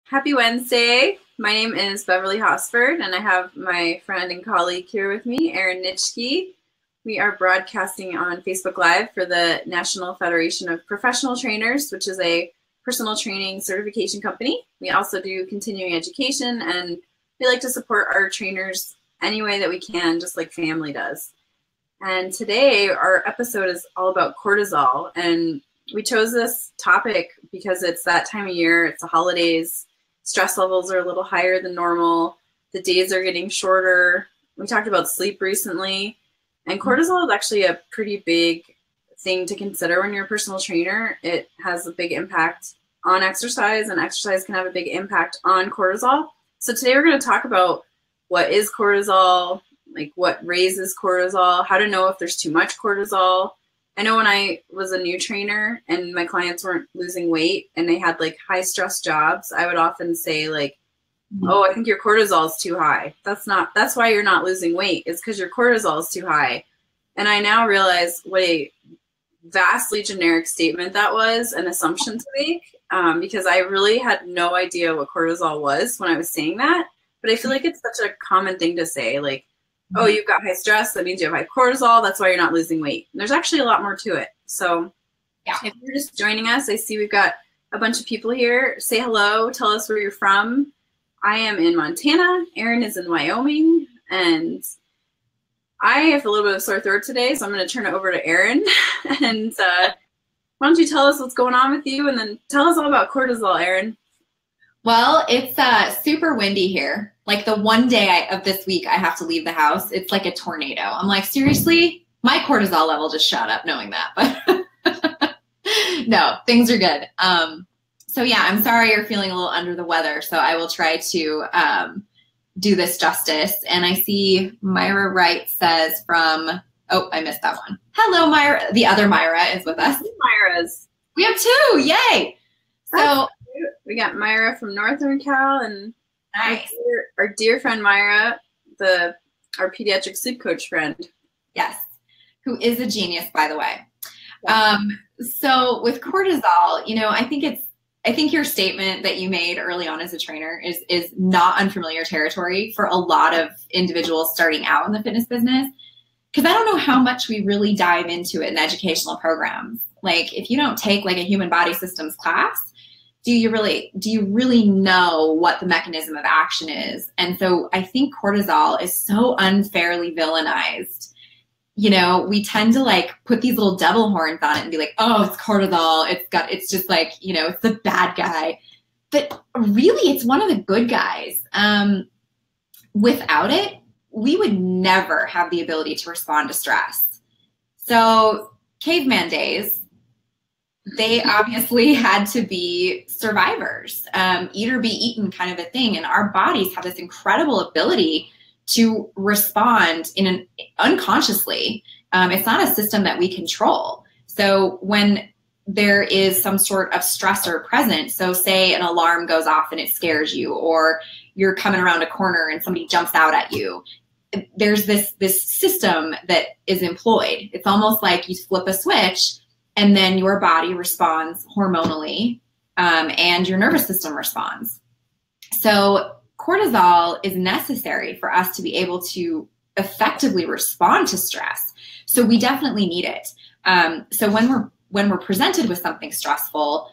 Happy Wednesday. My name is Beverly Hosford, and I have my friend and colleague here with me, Erin Nitschke. We are broadcasting on Facebook Live for the National Federation of Professional Trainers, which is a personal training certification company. We also do continuing education, and we like to support our trainers any way that we can, just like family does. And today our episode is all about cortisol, and we chose this topic because it's that time of year, it's the holidays, stress levels are a little higher than normal, the days are getting shorter. We talked about sleep recently, and cortisol is actually a pretty big thing to consider when you're a personal trainer. It has a big impact on exercise, and exercise can have a big impact on cortisol. So today we're going to talk about what is cortisol, like what raises cortisol, how to know if there's too much cortisol. I know when I was a new trainer and my clients weren't losing weight and they had like high stress jobs, I would often say like, oh, I think your cortisol is too high. That's why you're not losing weight, is because your cortisol is too high. And I now realize what a vastly generic statement that was, an assumption to make, because I really had no idea what cortisol was when I was saying that. But I feel like it's such a common thing to say, like, oh, you've got high stress, that means you have high cortisol, that's why you're not losing weight. And there's actually a lot more to it. So yeah, if you're just joining us, I see we've got a bunch of people here. Say hello, tell us where you're from. I am in Montana, Erin is in Wyoming, and I have a little bit of a sore throat today, so I'm going to turn it over to Erin. And why don't you tell us what's going on with you, and then tell us all about cortisol, Erin. Well, it's super windy here. Like the one day of this week I have to leave the house, it's like a tornado. I'm like, seriously? My cortisol level just shot up knowing that. But no, things are good. So yeah, I'm sorry you're feeling a little under the weather. So I will try to do this justice. And I see Myra Wright says from, oh, I missed that one. Hello, Myra. The other Myra is with us. Myra's. We have two. Yay. So we got Myra from Northern Cal, and nice. Our dear friend Myra, our pediatric sleep coach friend. Yes, who is a genius, by the way. Yeah. So with cortisol, you know, I think your statement that you made early on as a trainer is not unfamiliar territory for a lot of individuals starting out in the fitness business, because I don't know how much we really dive into it in educational programs. Like if you don't take like a human body systems class, do you really know what the mechanism of action is? And so I think cortisol is so unfairly villainized. You know, we tend to like put these little devil horns on it and be like, oh, it's cortisol. It's just like, you know, it's the bad guy. But really, it's one of the good guys. Without it, we would never have the ability to respond to stress. So caveman days, they obviously had to be survivors, eat or be eaten kind of a thing. And our bodies have this incredible ability to respond unconsciously. It's not a system that we control. So when there is some sort of stressor present, so say an alarm goes off and it scares you, or you're coming around a corner and somebody jumps out at you, there's this system that is employed. It's almost like you flip a switch and then your body responds hormonally, and your nervous system responds. So cortisol is necessary for us to be able to effectively respond to stress. So we definitely need it. So when we're presented with something stressful,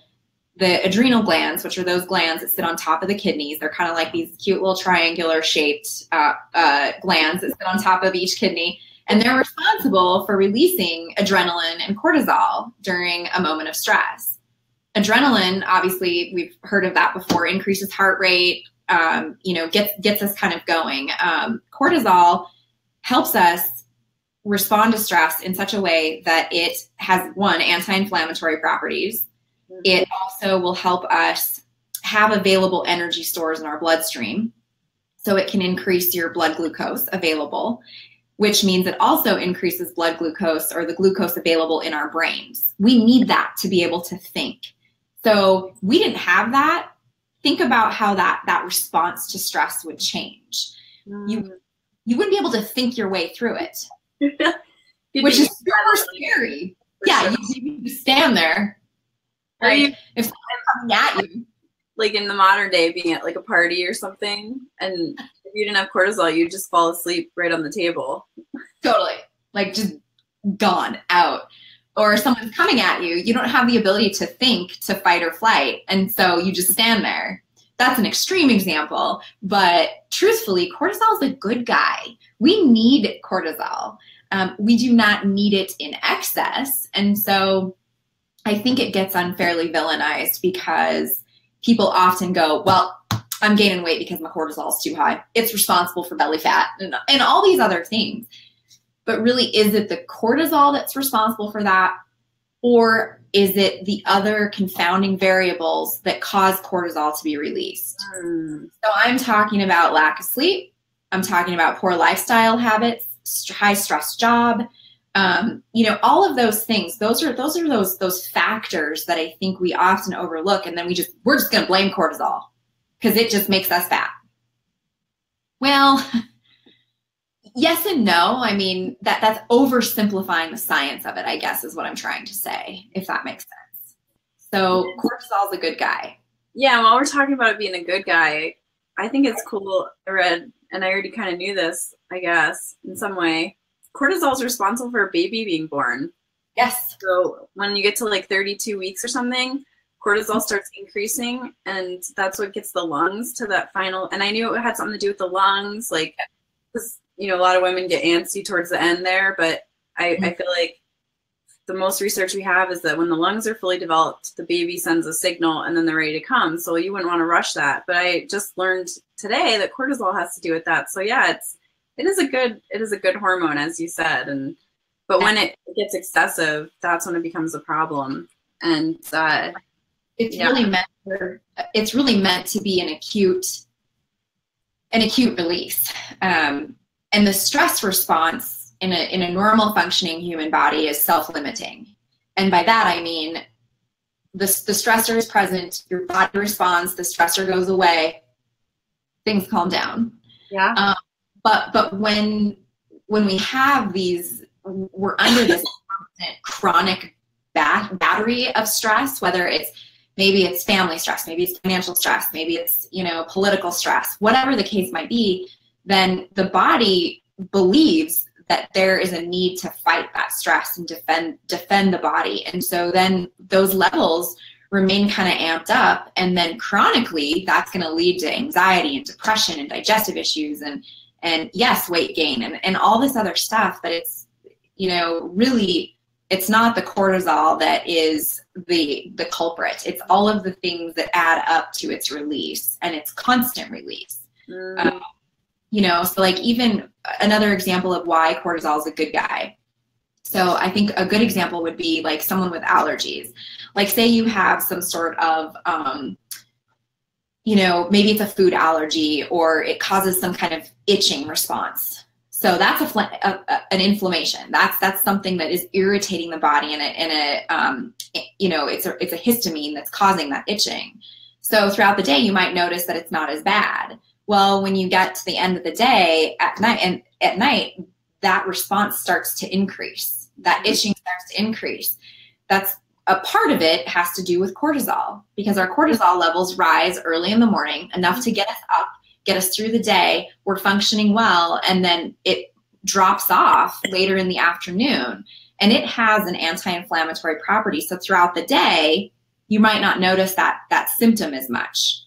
the adrenal glands, which are those glands that sit on top of the kidneys, they're kind of like these cute little triangular shaped glands that sit on top of each kidney. And they're responsible for releasing adrenaline and cortisol during a moment of stress. Adrenaline, obviously, we've heard of that before, increases heart rate, you know, gets us kind of going. Cortisol helps us respond to stress in such a way that it has, one, anti-inflammatory properties. Mm-hmm. It also will help us have available energy stores in our bloodstream. So it can increase your blood glucose available, which means it also increases blood glucose, or the glucose available in our brains. We need that to be able to think. So we didn't have that. Think about how that response to stress would change. You wouldn't be able to think your way through it, which is super scary. Yeah, you stand there, right? If someone's coming at you, like in the modern day, being at like a party or something, and if you didn't have cortisol, you'd just fall asleep right on the table. Totally. Like just gone out. Or someone's coming at you. You don't have the ability to think, to fight or flight. And so you just stand there. That's an extreme example. But truthfully, cortisol is a good guy. We need cortisol. We do not need it in excess. And so I think it gets unfairly villainized because people often go, well, I'm gaining weight because my cortisol is too high. It's responsible for belly fat and all these other things. But really, is it the cortisol that's responsible for that? Or is it the other confounding variables that cause cortisol to be released? So I'm talking about lack of sleep. I'm talking about poor lifestyle habits, high stress job, all of those things. Those are those factors that I think we often overlook. And then we're just going to blame cortisol because it just makes us fat. Well, yes and no. I mean, that's oversimplifying the science of it, I guess, is what I'm trying to say, if that makes sense. So cortisol's a good guy. Yeah, while we're talking about it being a good guy, I think it's cool. I read, and I already kind of knew this, I guess, in some way. Cortisol is responsible for a baby being born. Yes. So when you get to like 32 weeks or something, cortisol starts increasing, and that's what gets the lungs to that final. And I knew it had something to do with the lungs, like, because a lot of women get antsy towards the end there, but I feel like the most research we have is that when the lungs are fully developed, the baby sends a signal and then they're ready to come. So you wouldn't want to rush that. But I just learned today that cortisol has to do with that. So yeah, it is a good hormone, as you said. But when it gets excessive, that's when it becomes a problem. And it's really meant to be an acute release. And the stress response in a normal functioning human body is self-limiting. And by that, I mean, the stressor is present, your body responds, the stressor goes away, things calm down. Yeah. But when we have these, we're under this chronic battery of stress, whether maybe it's family stress, maybe it's financial stress, maybe it's, political stress, whatever the case might be, then the body believes that there is a need to fight that stress and defend the body. And so then those levels remain kind of amped up, and then chronically that's going to lead to anxiety and depression and digestive issues and yes, weight gain and all this other stuff. But it's, really, it's not the cortisol that is the culprit. It's all of the things that add up to its release and its constant release. So like even another example of why cortisol is a good guy. So I think a good example would be like someone with allergies. Like say you have some sort of, maybe it's a food allergy or it causes some kind of itching response. So that's an inflammation. That's something that is irritating the body, and it's a histamine that's causing that itching. So throughout the day, you might notice that it's not as bad. Well, when you get to the end of the day at night, that response starts to increase. That itching starts to increase. That's a part of it has to do with cortisol, because our cortisol levels rise early in the morning, enough to get us up, get us through the day. We're functioning well, and then it drops off later in the afternoon. And it has an anti-inflammatory property. So throughout the day, you might not notice that symptom as much.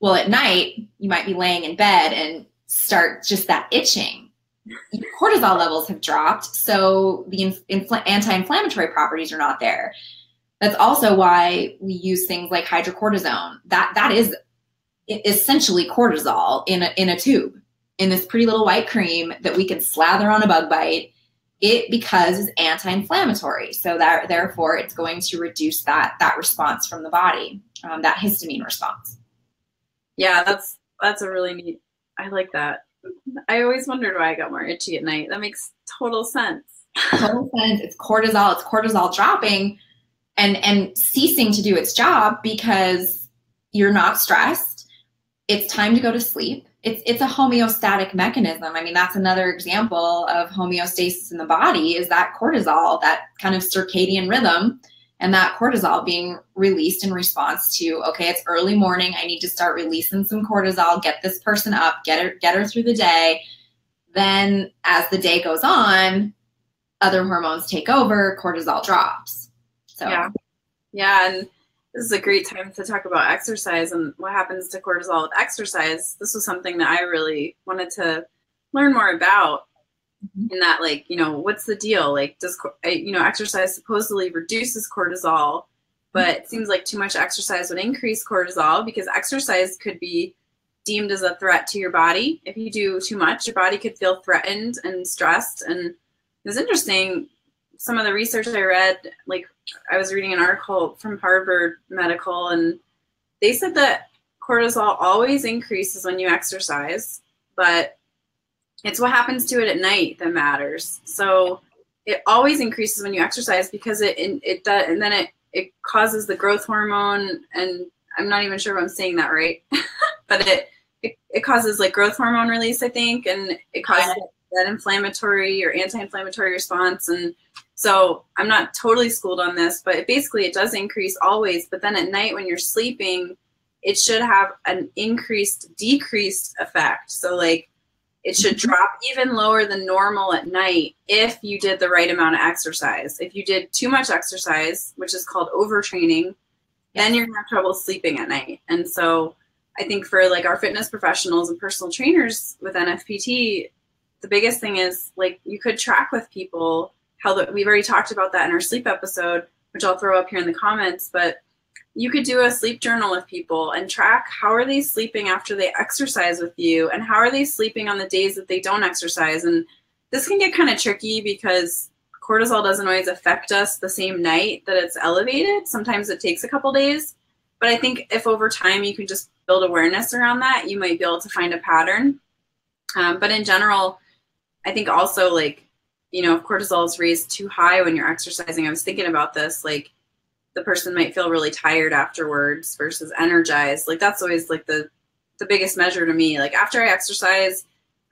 Well, at night, you might be laying in bed and start just that itching. Your cortisol levels have dropped, so the anti-inflammatory properties are not there. That's also why we use things like hydrocortisone. That is essentially cortisol in a tube, in this pretty little white cream that we can slather on a bug bite. Because it's anti-inflammatory, so that therefore it's going to reduce that response from the body, that histamine response. Yeah, that's a really neat. I like that. I always wondered why I got more itchy at night. That makes total sense. Total sense. It's cortisol. It's cortisol dropping and ceasing to do its job because you're not stressed. It's time to go to sleep. It's a homeostatic mechanism. I mean, that's another example of homeostasis in the body, is that cortisol, that kind of circadian rhythm. and that cortisol being released in response to, okay, it's early morning. I need to start releasing some cortisol, get this person up, get her through the day. Then as the day goes on, other hormones take over, cortisol drops. So yeah, and this is a great time to talk about exercise and what happens to cortisol with exercise. This was something that I really wanted to learn more about. In that, like, you know, what's the deal? Like, does, you know, exercise supposedly reduces cortisol, but it seems like too much exercise would increase cortisol, because exercise could be deemed as a threat to your body. If you do too much, your body could feel threatened and stressed. And it's interesting, some of the research I read, like I was reading an article from Harvard Medical, and they said that cortisol always increases when you exercise, but it's what happens to it at night that matters. So it always increases when you exercise, because it does, and then it causes the growth hormone, and I'm not even sure if I'm saying that right, but it causes like growth hormone release, I think, and it causes that inflammatory or anti-inflammatory response. And so I'm not totally schooled on this, but basically it does increase always. But then at night when you're sleeping, it should have an decreased effect. So like, it should drop even lower than normal at night if you did the right amount of exercise. If you did too much exercise, which is called overtraining, then you're gonna have trouble sleeping at night. And so I think for like our fitness professionals and personal trainers with NFPT, the biggest thing is like you could track with people we've already talked about that in our sleep episode, which I'll throw up here in the comments, but you could do a sleep journal with people and track how are they sleeping after they exercise with you, and how are they sleeping on the days that they don't exercise. And this can get kind of tricky because cortisol doesn't always affect us the same night that it's elevated. Sometimes it takes a couple days, but I think if over time you can just build awareness around that, you might be able to find a pattern. But in general, I think also, like, you know, if cortisol is raised too high when you're exercising, I was thinking about this, like, the person might feel really tired afterwards versus energized. Like that's always like the biggest measure to me. Like after I exercise,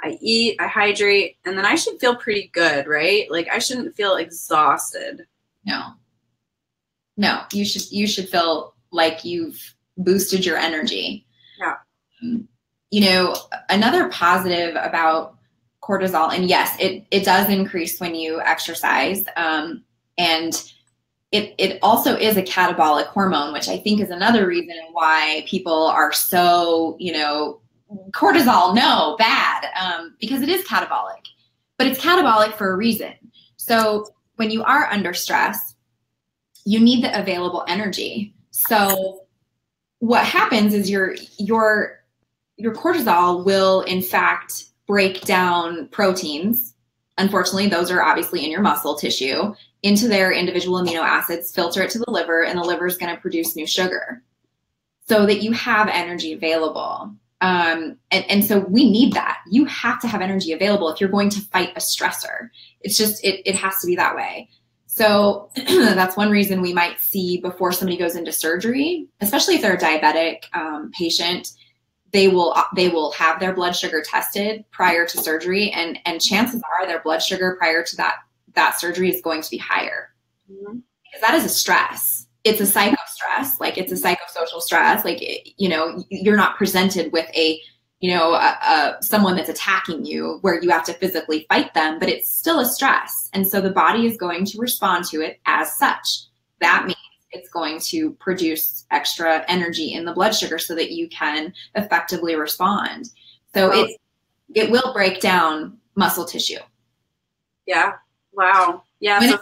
I eat, I hydrate, and then I should feel pretty good, right? Like I shouldn't feel exhausted. No, you should feel like you've boosted your energy. Yeah. You know, another positive about cortisol, and yes, it does increase when you exercise, and it also is a catabolic hormone, which I think is another reason why people are so, you know, cortisol, no, bad, because it is catabolic, but it's catabolic for a reason. So when you are under stress, you need the available energy. So what happens is your cortisol will in fact break down proteins. Unfortunately, those are obviously in your muscle tissue, into their individual amino acids, filter it to the liver, and the liver is going to produce new sugar so that you have energy available. And so we need that. You have to have energy available if you're going to fight a stressor. It's just, it has to be that way. So that's one reason we might see before somebody goes into surgery, especially if they're a diabetic patient, they will have their blood sugar tested prior to surgery, and chances are their blood sugar prior to that surgery is going to be higher, because that is a stress. It's a psycho stress, like it's a psychosocial stress. Like, you know, you're not presented with someone that's attacking you where you have to physically fight them, but it's still a stress. And so the body is going to respond to it as such. That means it's going to produce extra energy in the blood sugar so that you can effectively respond. So it will break down muscle tissue. Yeah. Wow. Yeah. So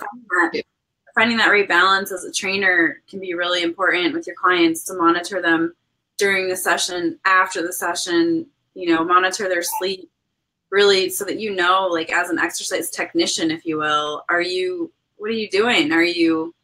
finding that right balance as a trainer can be really important with your clients, to monitor them during the session, after the session, you know, monitor their sleep, really, so that, you know, like as an exercise technician, if you will, what are you doing? Are you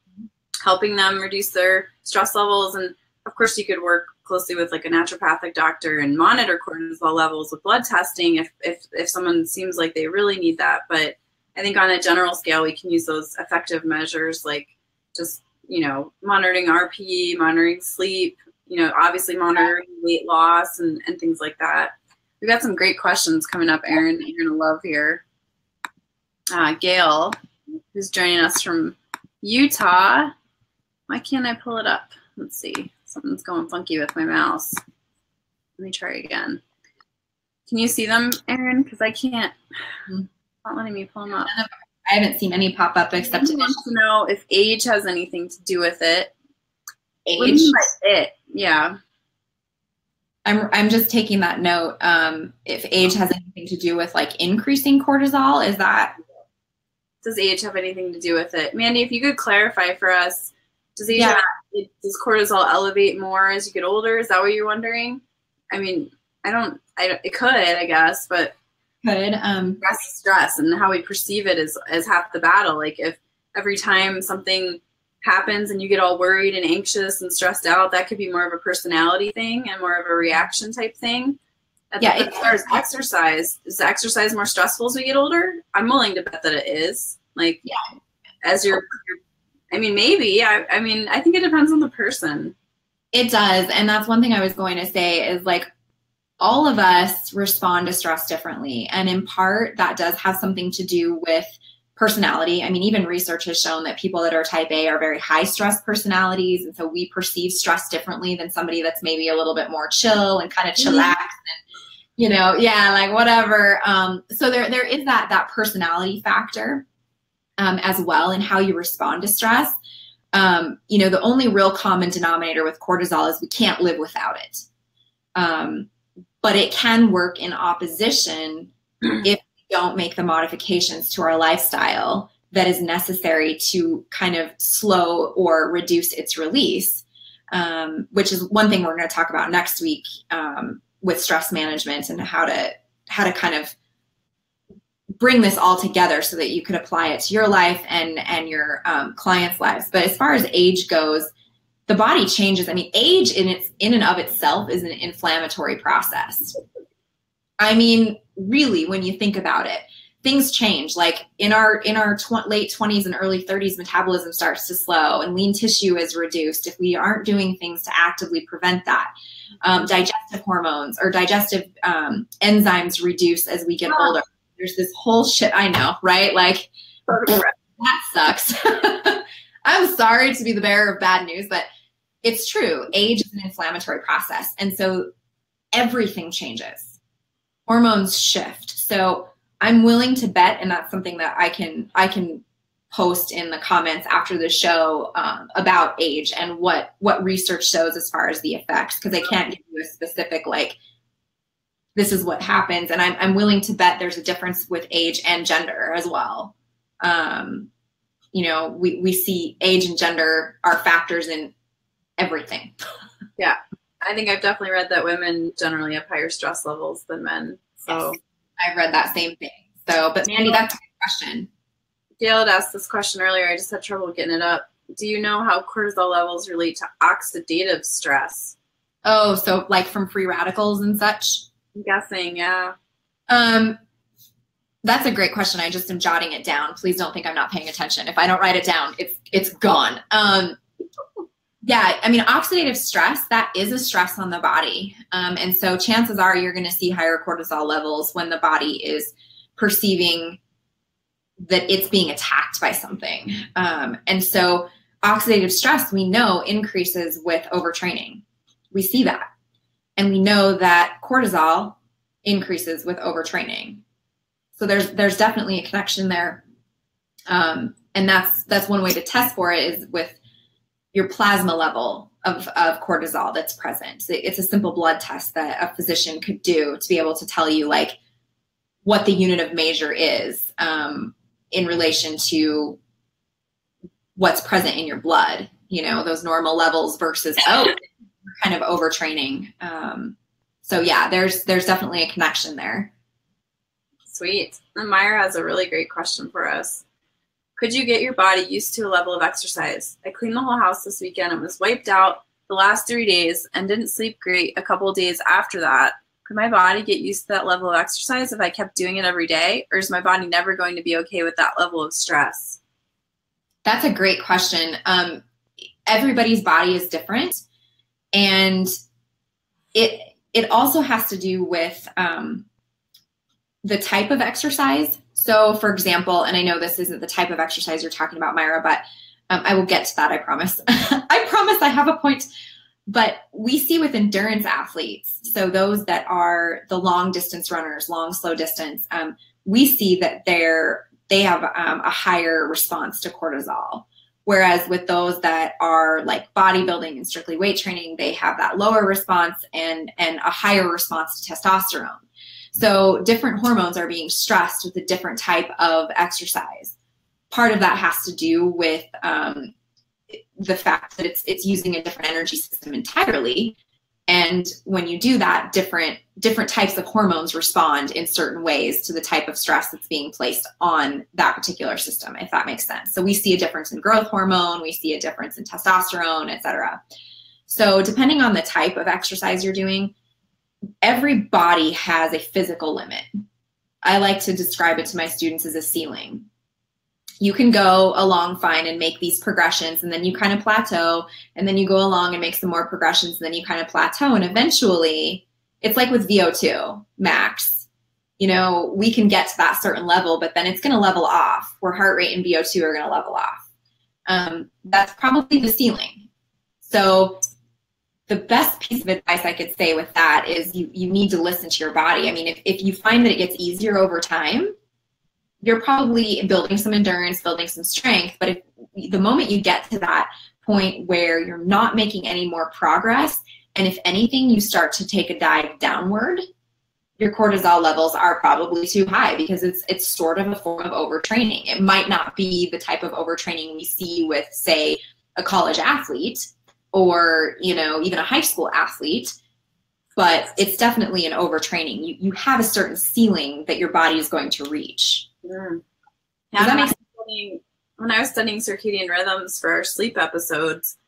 helping them reduce their stress levels? And of course you could work closely with like a naturopathic doctor and monitor cortisol levels with blood testing if someone seems like they really need that. But I think on a general scale, we can use those effective measures, like just, you know, monitoring RPE, monitoring sleep, you know, obviously monitoring weight loss and things like that. We've got some great questions coming up, Erin, that you're going to love here. Gail, who's joining us from Utah, Why can't I pull it up? Let's see. Something's going funky with my mouse. Let me try again. Can you see them, Erin? Because I can't. It's not letting me pull them up. I haven't seen any pop up except I want to know if age has anything to do with it. age. What do you mean by it? Yeah. I'm just taking that note. If age has anything to do with like increasing cortisol, is that? Does age have anything to do with it? Mandy, if you could clarify for us, does does cortisol elevate more as you get older? Is that what you're wondering? I mean, it could, I guess, but Could. Stress and how we perceive it is half the battle. Like if every time something happens and you get all worried and anxious and stressed out, that could be more of a personality thing and more of a reaction type thing. As far as exercise, is exercise more stressful as we get older? I'm willing to bet that it is. Like, yeah, as I mean, maybe. I mean, I think it depends on the person. It does. And that's one thing I was going to say is like, all of us respond to stress differently. And in part, that does have something to do with personality. I mean, even research has shown that people that are type A are very high stress personalities. And so we perceive stress differently than somebody that's maybe a little bit more chill and kind of chillax and, like whatever. So there is that personality factor as well in how you respond to stress. The only real common denominator with cortisol is we can't live without it. But it can work in opposition if we don't make the modifications to our lifestyle that is necessary to kind of slow or reduce its release, which is one thing we're going to talk about next week with stress management and how to kind of bring this all together so that you could apply it to your life and your clients' lives. But as far as age goes, the body changes. I mean, age in and of itself is an inflammatory process. I mean, really, when you think about it, things change. Like in our late 20s and early 30s, metabolism starts to slow and lean tissue is reduced if we aren't doing things to actively prevent that. Digestive hormones or digestive enzymes reduce as we get older. There's this whole shit, I know, right? Like, that sucks. I'm sorry to be the bearer of bad news, but it's true. Age is an inflammatory process. And so everything changes. Hormones shift. So I'm willing to bet, and that's something that I can post in the comments after the show about age and what research shows as far as the effects, because I can't give you a specific, like, this is what happens. And I'm willing to bet there's a difference with age and gender as well. We see age and gender are factors in everything. Yeah. I think I've definitely read that women generally have higher stress levels than men. So yes, I've read that same thing. So, but Mandy, that's a good question. Gail had asked this question earlier. I just had trouble getting it up. Do you know how cortisol levels relate to oxidative stress? Oh, so like from free radicals and such? I'm guessing, yeah. That's a great question. I just am jotting it down. Please don't think I'm not paying attention. If I don't write it down, it's gone. Yeah, I mean, oxidative stress, that is a stress on the body. And so chances are you're going to see higher cortisol levels when the body is perceiving that it's being attacked by something. And so oxidative stress, we know, increases with overtraining. We see that. And we know that cortisol increases with overtraining. So there's definitely a connection there. And that's one way to test for it is with your plasma level of cortisol that's present. So it's a simple blood test that a physician could do to be able to tell you like what the unit of measure is in relation to what's present in your blood, those normal levels versus, kind of overtraining. So yeah, there's definitely a connection there. Sweet. And Myra has a really great question for us. Could you get your body used to a level of exercise? I cleaned the whole house this weekend and was wiped out the last 3 days and didn't sleep great a couple of days after that. Could my body get used to that level of exercise if I kept doing it every day? Or is my body never going to be okay with that level of stress? That's a great question. Everybody's body is different. And it also has to do with the type of exercise. So for example, and I know this isn't the type of exercise you're talking about, Myra, but I will get to that, I promise. I promise I have a point. But we see with endurance athletes, so those that are the long distance runners, long, slow distance, we see that they have a higher response to cortisol. Whereas with those that are like bodybuilding and strictly weight training, they have that lower response and a higher response to testosterone. So different hormones are being stressed with a different type of exercise. Part of that has to do with the fact that it's using a different energy system entirely. And when you do that, different types of hormones respond in certain ways to the type of stress that's being placed on that particular system, if that makes sense. So we see a difference in growth hormone, we see a difference in testosterone, et cetera. So depending on the type of exercise you're doing, every body has a physical limit. I like to describe it to my students as a ceiling. You can go along fine and make these progressions, and then you kind of plateau, and then you go along and make some more progressions, and then you kind of plateau, and eventually it's like with VO2 max. You know, we can get to that certain level, but then it's going to level off, where heart rate and VO2 are going to level off. That's probably the ceiling. So the best piece of advice I could say with that is you need to listen to your body. I mean, if you find that it gets easier over time, you're probably building some endurance, building some strength. But if the moment you get to that point where you're not making any more progress, and if anything, you start to take a dive downward, your cortisol levels are probably too high, because it's sort of a form of overtraining. It might not be the type of overtraining we see with, say, a college athlete or, you know, even a high school athlete, but it's definitely an overtraining. You have a certain ceiling that your body is going to reach. Mm. Does that make sense? When I was studying circadian rhythms for our sleep episodes,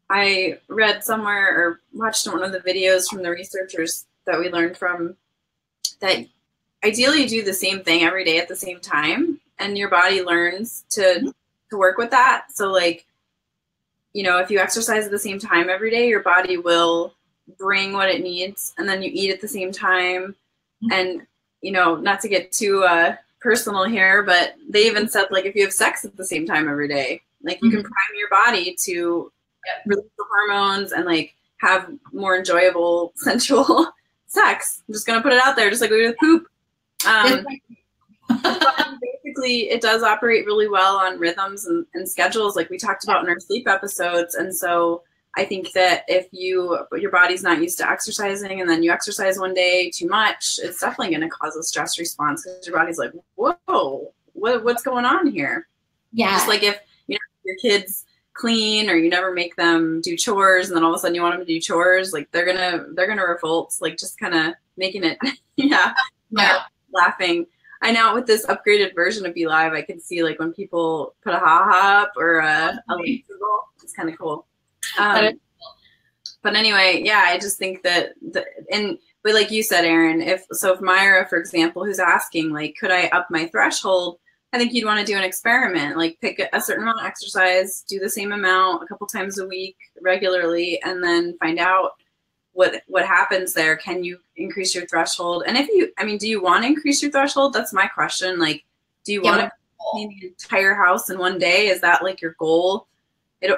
I read somewhere or watched one of the videos from the researchers that we learned from that ideally you do the same thing every day at the same time, and your body learns to work with that. So like, you know, if you exercise at the same time every day, your body will bring what it needs, and then you eat at the same time. And, you know, not to get too personal here, but they even said, like, if you have sex at the same time every day, like you can prime your body to release the hormones and like have more enjoyable sensual sex. I'm just gonna put it out there, just like we do with poop. Basically, it does operate really well on rhythms and schedules, like we talked about in our sleep episodes. And so I think that if your body's not used to exercising, and then you exercise one day too much, it's definitely going to cause a stress response, because your body's like, whoa, what's going on here? Yeah. Just like if, you know, your kids clean, or you never make them do chores, and then all of a sudden you want them to do chores, like they're gonna revolt. Like just kind of making it, yeah, laughing. I know with this upgraded version of Be Live, I can see like when people put a ha-ha up or a it's kind of cool. But anyway, yeah, I just think that but like you said, Erin, if Myra, for example, who's asking, like, could I up my threshold? I think you'd want to do an experiment, like pick a certain amount of exercise, do the same amount a couple times a week regularly, and then find out what happens there. Can you increase your threshold? And do you want to increase your threshold? That's my question. Like, do you want to clean the entire house in one day? Is that like your goal?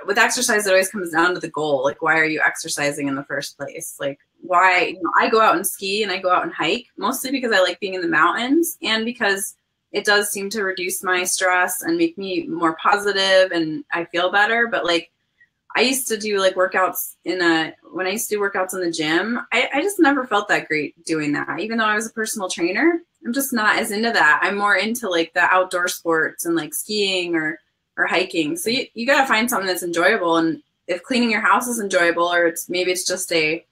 With exercise, it always comes down to the goal. Like, why are you exercising in the first place? Like, why? You know, I go out and ski and I go out and hike mostly because I like being in the mountains, and because it does seem to reduce my stress and make me more positive, and I feel better. But like, I used to do like workouts when I used to do workouts in the gym, I just never felt that great doing that. Even though I was a personal trainer, I'm just not as into that. I'm more into like the outdoor sports and like skiing or hiking. So you got to find something that's enjoyable. And if cleaning your house is enjoyable, or maybe it's just I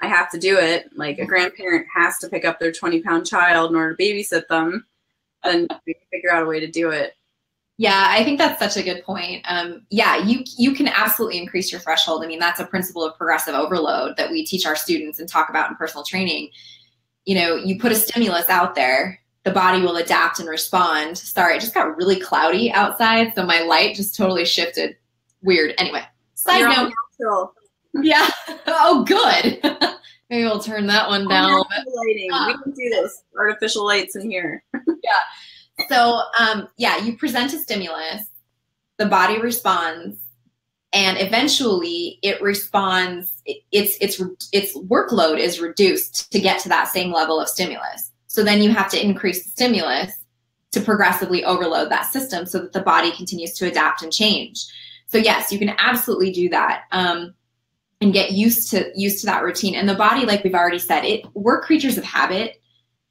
have to do it. Like a grandparent has to pick up their 20-pound child in order to babysit them, then we can figure out a way to do it. Yeah, I think that's such a good point. Yeah, you can absolutely increase your threshold. I mean, that's a principle of progressive overload that we teach our students and talk about in personal training. You know, you put a stimulus out there, the body will adapt and respond. Sorry, it just got really cloudy outside, so my light just totally shifted. Weird. Anyway, side note. Yeah. Oh, good. Maybe we'll turn that one down. Lighting. We can do this. Artificial lights in here. Yeah. So, yeah, you present a stimulus. the body responds, and eventually it responds, its workload is reduced to get to that same level of stimulus. So then you have to increase the stimulus to progressively overload that system so that the body continues to adapt and change. So yes, you can absolutely do that, and get used to that routine. And the body, like we've already said, we're creatures of habit.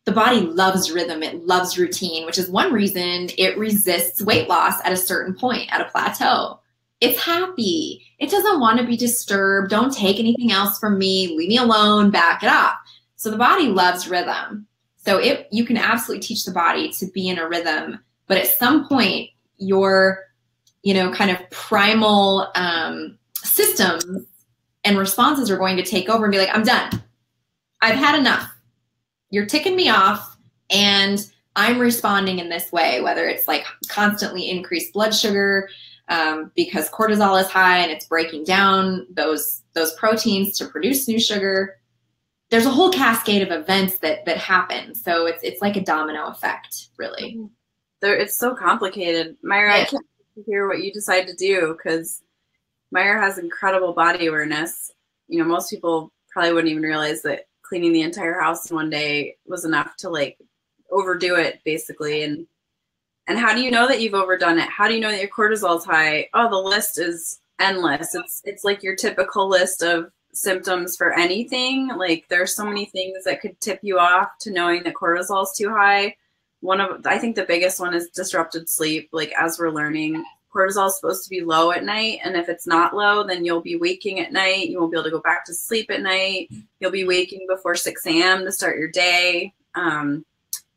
The body loves rhythm. It loves routine, which is one reason it resists weight loss at a certain point, at a plateau. It's happy. It doesn't want to be disturbed. Don't take anything else from me. Leave me alone. Back it up. So the body loves rhythm. So you can absolutely teach the body to be in a rhythm, but at some point your, kind of primal systems and responses are going to take over and be like, I'm done. I've had enough. You're ticking me off and I'm responding in this way, whether it's like constantly increased blood sugar because cortisol is high and it's breaking down those proteins to produce new sugar. There's a whole cascade of events that happen. So it's like a domino effect, really. It's so complicated. Myra, I can't hear what you decide to do because Myra has incredible body awareness. Most people probably wouldn't even realize that cleaning the entire house in one day was enough to like overdo it, basically. And how do you know that you've overdone it? How do you know that your cortisol is high? Oh, the list is endless. It's like your typical list of symptoms for anything. Like there's so many things that could tip you off to knowing that cortisol is too high. I think the biggest one is disrupted sleep. Like as we're learning, cortisol is supposed to be low at night. And if it's not low, then you'll be waking at night. You won't be able to go back to sleep at night. You'll be waking before 6 a.m. to start your day.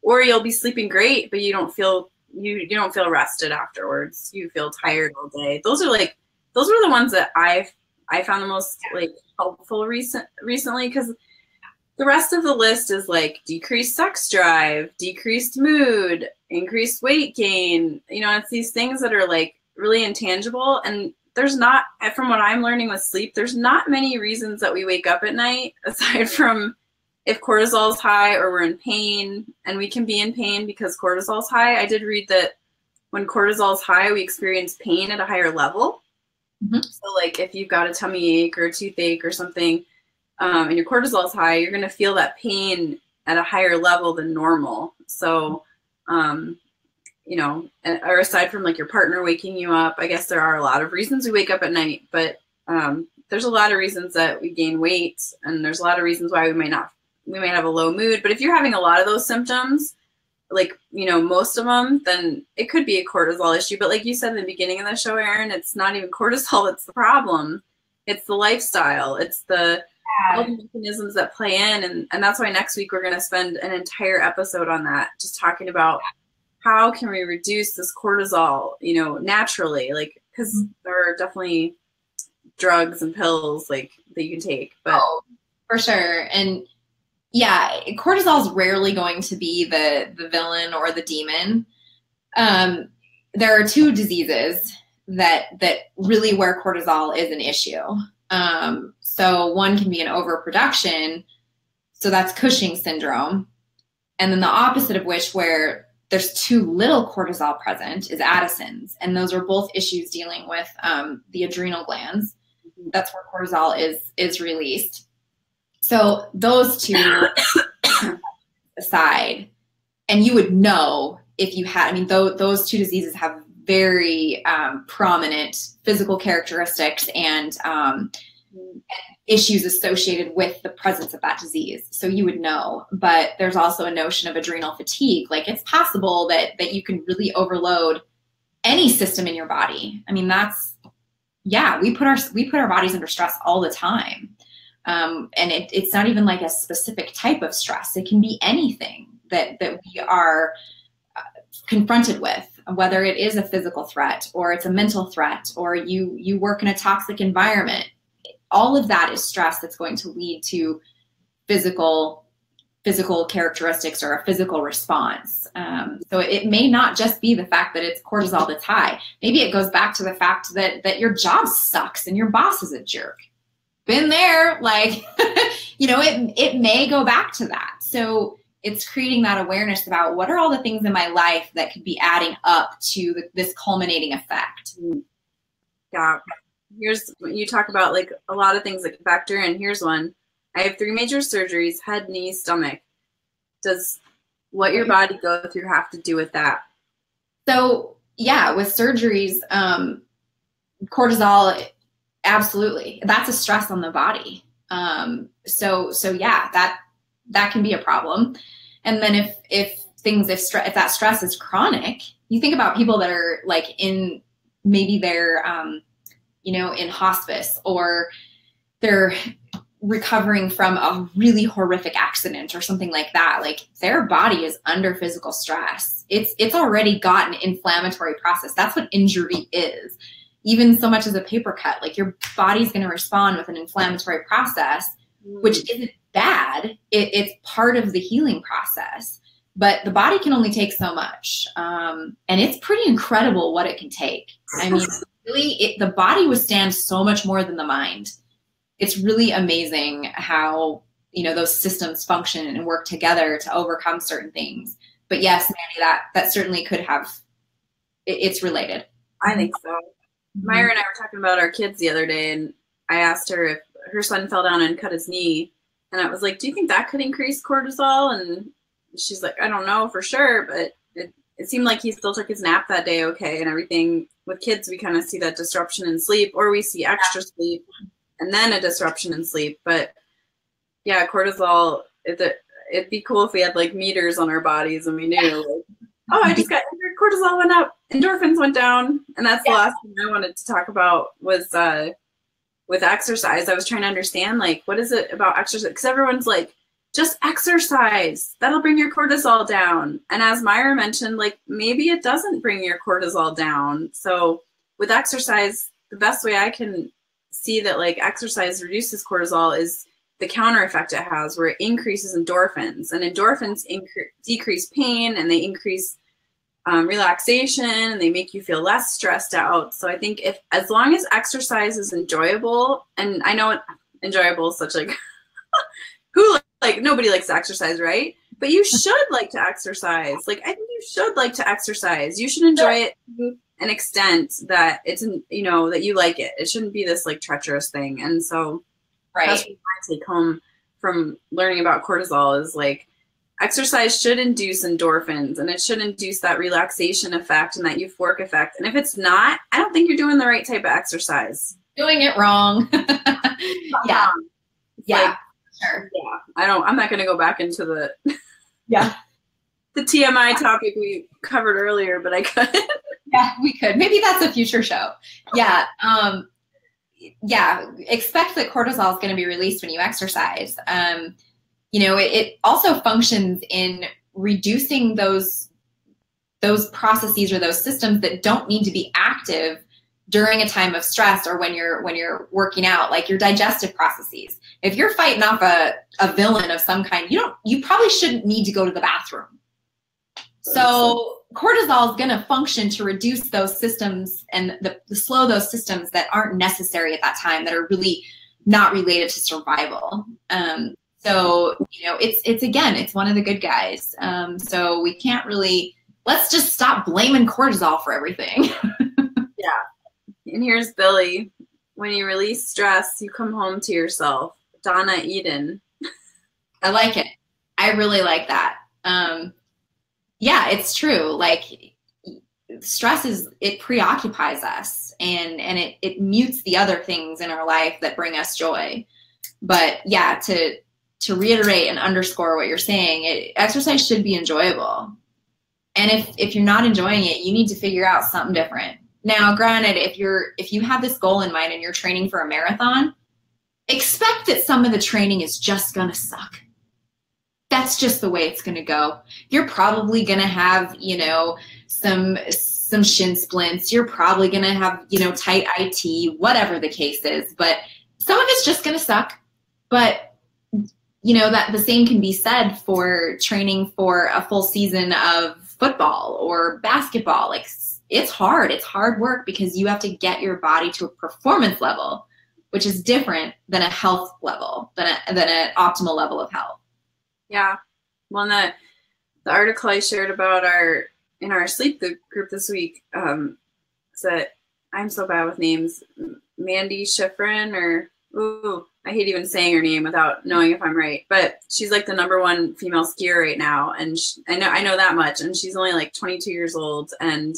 Or you'll be sleeping great, but you don't feel rested afterwards. You feel tired all day. Those were the ones that I found the most like helpful recently, because the rest of the list is like decreased sex drive, decreased mood, increased weight gain. It's these things that are like really intangible. And there's not, from what I'm learning with sleep, there's not many reasons that we wake up at night aside from if cortisol is high or we're in pain, and we can be in pain because cortisol is high. I did read that when cortisol is high, we experience pain at a higher level. Mm-hmm. So like if you've got a tummy ache or a toothache or something, and your cortisol is high, you're going to feel that pain at a higher level than normal. So, or aside from like your partner waking you up, I guess there are a lot of reasons we wake up at night, but there's a lot of reasons that we gain weight, and there's a lot of reasons why we might have a low mood. But if you're having a lot of those symptoms, like, most of them, then it could be a cortisol issue. But like you said in the beginning of the show, Erin, it's not even cortisol that's the problem. It's the lifestyle. It's the all the mechanisms that play in. And that's why next week we're going to spend an entire episode on that, just talking about how can we reduce this cortisol, naturally, like, because there are definitely drugs and pills like that you can take. But for sure. And yeah, cortisol is rarely going to be the villain or the demon. There are two diseases that really where cortisol is an issue. So one can be an overproduction. So that's Cushing's syndrome. And then the opposite of which, where there's too little cortisol present, is Addison's. And those are both issues dealing with the adrenal glands. That's where cortisol is released. So those two aside, and you would know if you had, those two diseases have very prominent physical characteristics and issues associated with the presence of that disease. So you would know, but there's also a notion of adrenal fatigue. Like it's possible that you can really overload any system in your body. We put our bodies under stress all the time. And it's not even like a specific type of stress. It can be anything that we are confronted with, whether it is a physical threat or it's a mental threat or you work in a toxic environment. All of that is stress that's going to lead to physical characteristics or a physical response. So it may not just be the fact that it's cortisol that's high. Maybe it goes back to the fact that your job sucks and your boss is a jerk. Been there, like, it may go back to that. So it's creating that awareness about what are all the things in my life that could be adding up to this culminating effect. Yeah. Here's, you talk about like a lot of things that factor in. Here's one. I have 3 major surgeries: head, knee, stomach. Does what your body go through have to do with that? So yeah, with surgeries, cortisol, absolutely. That's a stress on the body. So yeah, that can be a problem. And then if that stress is chronic, you think about people that are like in, maybe they're, in hospice, or they're recovering from a really horrific accident or something like that. Like their body is under physical stress. It's already got an inflammatory process. That's what injury is. Even so much as a paper cut, like your body's going to respond with an inflammatory process, which isn't bad. It's part of the healing process, but the body can only take so much. And it's pretty incredible what it can take. I mean, really, the body withstands so much more than the mind. It's really amazing how, those systems function and work together to overcome certain things. But yes, Mandy, that certainly could have, it's related. I think so. Myra and I were talking about our kids the other day, and I asked her if her son fell down and cut his knee. And I was like, do you think that could increase cortisol? And she's like, I don't know for sure, but it seemed like he still took his nap that day okay and everything. With kids, we kind of see that disruption in sleep, or we see extra sleep and then a disruption in sleep. But yeah, cortisol, it'd be cool if we had like meters on our bodies and we knew, like, oh, I just got injured, cortisol went up, endorphins went down. And that's the last thing I wanted to talk about was with exercise. I was trying to understand, like, what is it about exercise? Because everyone's like, just exercise, that'll bring your cortisol down. And as Myra mentioned, like, maybe it doesn't bring your cortisol down. So with exercise, the best way I can see that like exercise reduces cortisol is the counter effect it has, where it increases endorphins, and endorphins decrease pain, and they increase relaxation, and they make you feel less stressed out. So I think as long as exercise is enjoyable, and I know enjoyable is such like, nobody likes to exercise, right? But you should like to exercise. Like, I think you should like to exercise. You should enjoy it to an extent that it's, that you like it. It shouldn't be this like treacherous thing. And so that's what I take home from learning about cortisol is like, exercise should induce endorphins, and it should induce that relaxation effect and that euphoric effect. And if it's not, I don't think you're doing the right type of exercise. Doing it wrong. Yeah. Like, sure. Yeah. I'm not going to go back into the the TMI topic we covered earlier, but I could. Yeah, we could. Maybe that's a future show. Yeah. Expect that cortisol is going to be released when you exercise. It also functions in reducing those processes or those systems that don't need to be active during a time of stress or when you're working out, like your digestive processes. If you're fighting off a villain of some kind, you probably shouldn't need to go to the bathroom. So cortisol is going to function to reduce those systems and the slow those systems that aren't necessary at that time, that are really not related to survival. So, it's one of the good guys. So we can't really, let's just stop blaming cortisol for everything. Yeah. And here's Billy. When you release stress, you come home to yourself. Donna Eden. I like it. I really like that. Yeah, it's true. Like, stress it preoccupies us and it mutes the other things in our life that bring us joy. But yeah, to reiterate and underscore what you're saying, exercise should be enjoyable. And if you're not enjoying it, you need to figure out something different. Now, granted, if you have this goal in mind and you're training for a marathon, expect that some of the training is just going to suck. That's just the way it's going to go. You're probably going to have, some shin splints. You're probably going to have, tight IT, whatever the case is. But some of it's just going to suck. But, that the same can be said for training for a full season of football or basketball. Like, it's hard. It's hard work because you have to get your body to a performance level, which is different than a health level, than an optimal level of health. Yeah. Well, the article I shared about in our sleep group this week, that I'm so bad with names, Mandy Schifrin, or I hate even saying her name without knowing if I'm right, but she's like the #1 female skier right now, and I know that much, and she's only like 22 years old, and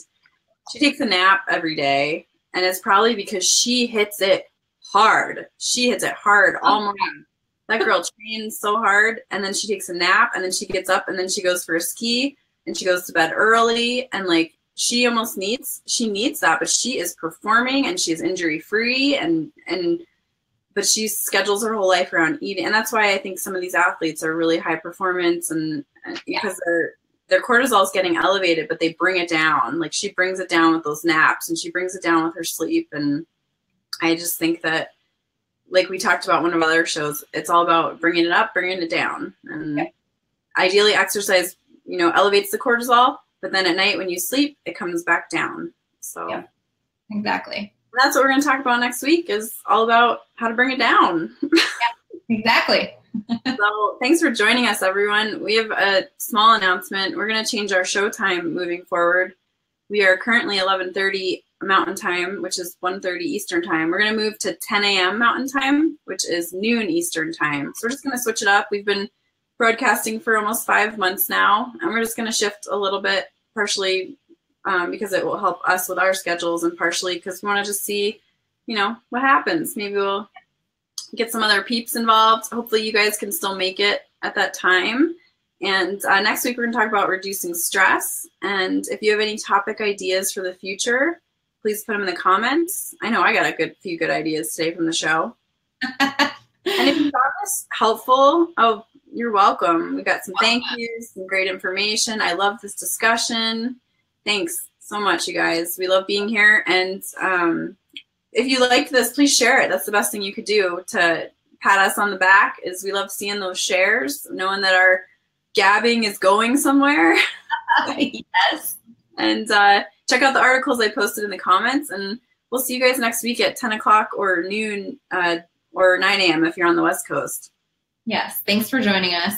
she takes a nap every day, and it's probably because she hits it hard. She hits it hard all morning. That girl trains so hard, and then she takes a nap, and then she gets up, and then she goes for a ski, and she goes to bed early, and like she needs that, but she is performing, and she's injury free, but she schedules her whole life around eating, and that's why I think some of these athletes are really high performance, and because their cortisol is getting elevated, but they bring it down. Like she brings it down with those naps, and she brings it down with her sleep, and I just think that, like we talked about one of our other shows, it's all about bringing it up, bringing it down. And ideally exercise, elevates the cortisol, but then at night when you sleep, it comes back down. So exactly. That's what we're going to talk about next week, is all about how to bring it down. Exactly. So thanks for joining us, everyone. We have a small announcement. We're going to change our show time moving forward. We are currently 11:30 Mountain Time, which is 1:30 Eastern Time. We're going to move to 10 a.m. Mountain Time, which is noon Eastern Time. So we're just going to switch it up. We've been broadcasting for almost 5 months now, and we're just going to shift a little bit, partially because it will help us with our schedules, and partially because we want to just see, what happens. Maybe we'll get some other peeps involved. Hopefully you guys can still make it at that time. And next week we're going to talk about reducing stress. And if you have any topic ideas for the future, please put them in the comments. I know I got a few good ideas today from the show. And if you found this helpful, you're welcome. We got some thank yous, some great information. I love this discussion. Thanks so much, you guys. We love being here. And if you liked this, please share it. That's the best thing you could do to pat us on the back, is we love seeing those shares, knowing that our gabbing is going somewhere. Yes. And check out the articles I posted in the comments, and we'll see you guys next week at 10 o'clock or noon or 9 a.m. if you're on the West Coast. Yes. Thanks for joining us.